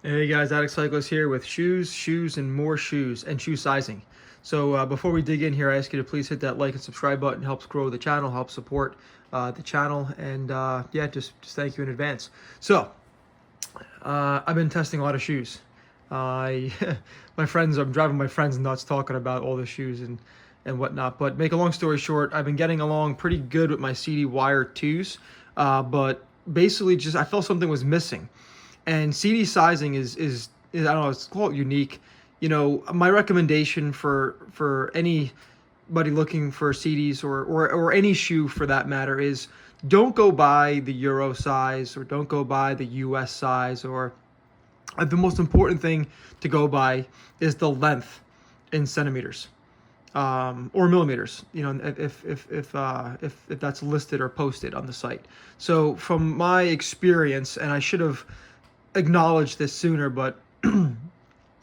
Hey guys, Addict Cyclist here with shoes, and more shoes, and shoe sizing. So before we dig in here, I ask you to please hit that like and subscribe button. It helps grow the channel, helps support the channel, and yeah, just thank you in advance. So I've been testing a lot of shoes. I I'm driving my friends nuts talking about all the shoes and whatnot. But make a long story short, I've been getting along pretty good with my CD Wire 2s, but basically just I felt something was missing. And CD sizing is I don't know, it's called unique. You know, my recommendation for anybody looking for CDs or any shoe for that matter is don't go by the Euro size or don't go by the US size or the most important thing to go by is the length in centimeters or millimeters. You know, if that's listed or posted on the site. So from my experience, and I should have acknowledged this sooner, but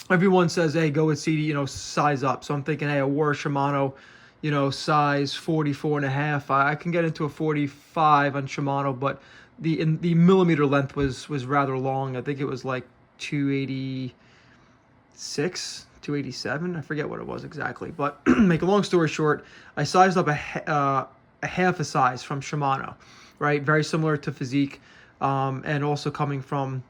everyone says, hey, go with CD, you know, size up. So I'm thinking, hey, I wore a Shimano, you know, size 44 and a half. I can get into a 45 on Shimano, but the millimeter length was rather long. I think it was like 286, 287. I forget what it was exactly. But make a long story short, I sized up a half a size from Shimano, right? Very similar to Physique, and also coming from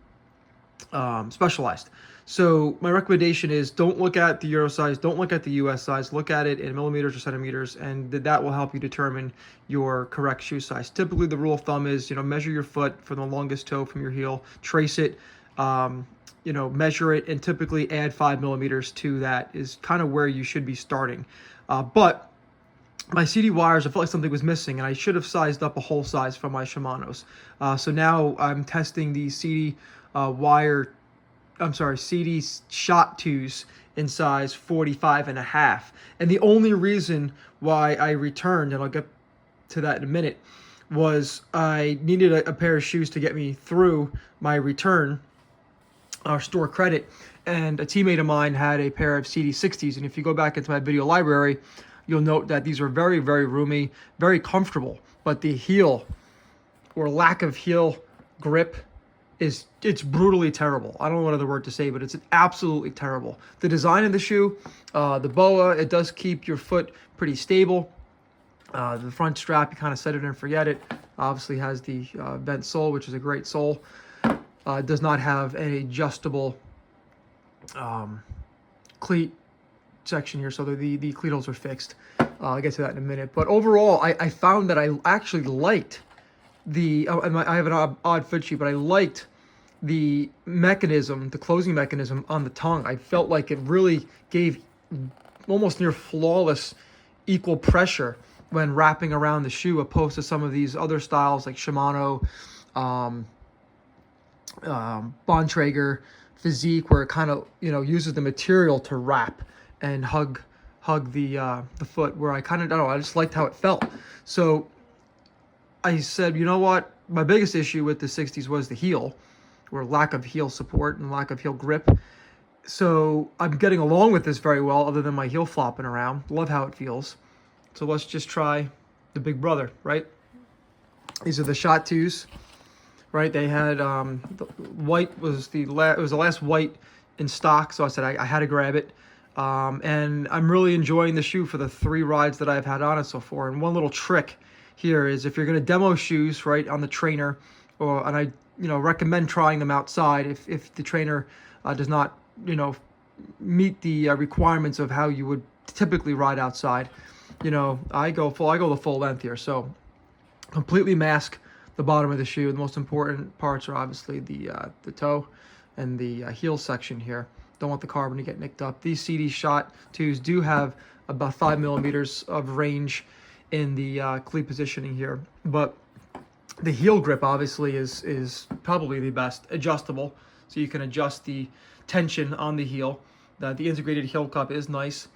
Specialized. So my recommendation is don't look at the Euro size, don't look at the US size, look at it in millimeters or centimeters, and that will help you determine your correct shoe size. Typically, the rule of thumb is, you know, measure your foot from the longest toe from your heel, trace it, you know, measure it, and typically add 5 millimeters to that is kind of where you should be starting. But my CD wires, I felt like something was missing, and I should have sized up a whole size from my Shimano's. So now I'm testing the CD CD Shot 2s in size 45 and a half. And the only reason why I returned, and I'll get to that in a minute, was I needed a pair of shoes to get me through my return, our store credit, and a teammate of mine had a pair of CD60s. And if you go back into my video library, you'll note that these are very, very roomy, very comfortable, but the heel or lack of heel grip it's brutally terrible. I don't know what other word to say, but it's absolutely terrible. The design of the shoe, the BOA, it does keep your foot pretty stable. The front strap, you kind of set it and forget it. Obviously has the bent sole, which is a great sole. It does not have any adjustable cleat section here, so the cleat holes are fixed. I'll get to that in a minute. But overall, I found that I actually liked I have an odd foot sheet, but I liked the mechanism, the closing mechanism on the tongue. I felt like it really gave almost near flawless equal pressure when wrapping around the shoe, opposed to some of these other styles like Shimano, Bontrager, Physique, where it kind of, you know, uses the material to wrap and hug the foot. Where I kind of, I don't know, I just liked how it felt. So I said, you know what? My biggest issue with the 60s was the heel, or lack of heel support and lack of heel grip. So I'm getting along with this very well, other than my heel flopping around. Love how it feels. So let's just try the big brother, right? These are the Shot 2s, right? They had the white was it was the last white in stock, so I said I had to grab it. And I'm really enjoying the shoe for the 3 rides that I've had on it so far. And one little trick here is, if you're going to demo shoes, right, on the trainer, and I, you know, recommend trying them outside if the trainer does not, you know, meet the requirements of how you would typically ride outside. You know, I go the full length here, so completely mask the bottom of the shoe. The most important parts are obviously the toe and the heel section here. Don't want the carbon to get nicked up. These CD Shot 2s do have about 5 millimeters of range in the cleat positioning here, but the heel grip obviously is probably the best. Adjustable, so you can adjust the tension on the heel. The integrated heel cup is nice.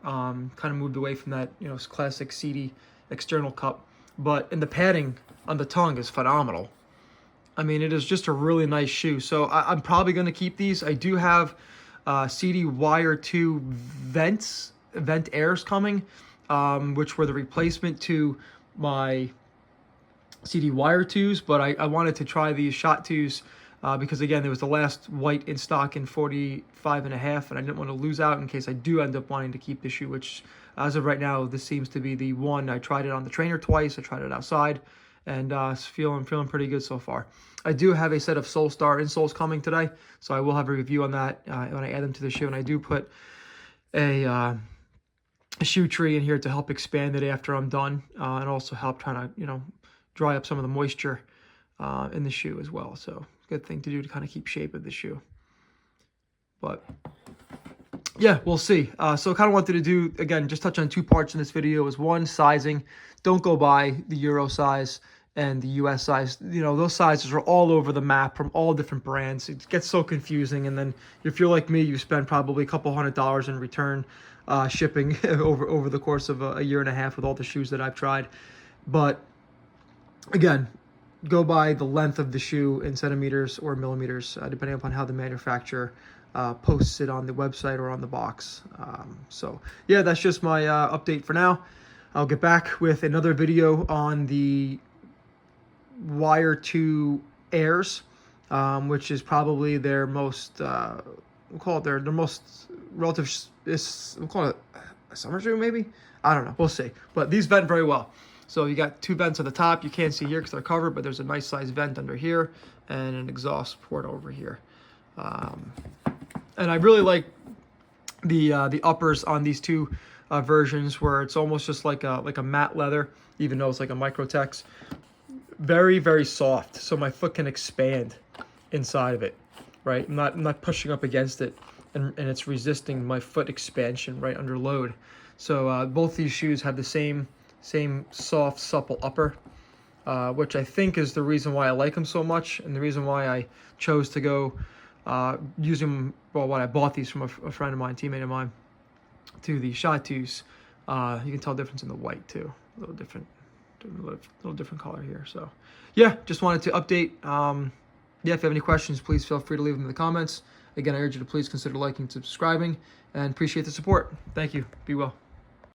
Kind of moved away from that, you know, classic CD external cup, but and the padding on the tongue is phenomenal. I mean, it is just a really nice shoe. So I'm probably going to keep these. I do have CD Wire 2 vent airs coming, which were the replacement to my CD Wire 2s, but I wanted to try these Shot 2s because again, there was the last white in stock in 45.5, and I didn't want to lose out in case I do end up wanting to keep the shoe, which as of right now, this seems to be the one. I tried it on the trainer twice, I tried it outside, and feeling pretty good so far. I do have a set of Solstar insoles coming today, so I will have a review on that when I add them to the shoe, and I do put a shoe tree in here to help expand it after I'm done, and also help trying to, dry up some of the moisture in the shoe as well. So good thing to do to kind of keep shape of the shoe. But yeah, we'll see. So kind of wanted to do, again, just touch on two parts in this video. Is one, sizing. Don't go by the Euro size and the US size. Those sizes are all over the map from all different brands. It gets so confusing. And then if you're like me, you spend probably a couple $100 in return shipping over the course of a year and a half with all the shoes that I've tried. But again, go by the length of the shoe in centimeters or millimeters, depending upon how the manufacturer posts it on the website or on the box. So yeah, that's just my update for now. I'll get back with another video on the Wire 2 Airs, which is probably their most, we'll call it their most relative, we'll call it a summer shoe maybe? I don't know, we'll see. But these vent very well. So you got two vents on the top. You can't see here because they're covered, but there's a nice size vent under here and an exhaust port over here. And I really like the uppers on these two versions, where it's almost just like a matte leather, even though it's like a Microtex. Very, very soft, so my foot can expand inside of it, right? I'm not pushing up against it, and it's resisting my foot expansion right under load. So both these shoes have the same soft, supple upper, which I think is the reason why I like them so much, and the reason why I chose to go use them, well, when I bought these from a friend of mine, teammate of mine, to the Chatus. You can tell the difference in the white too, a little different color here. So yeah, just wanted to update. Yeah, if you have any questions, please feel free to leave them in the comments. Again, I urge you to please consider liking and subscribing, and appreciate the support. Thank you. Be well.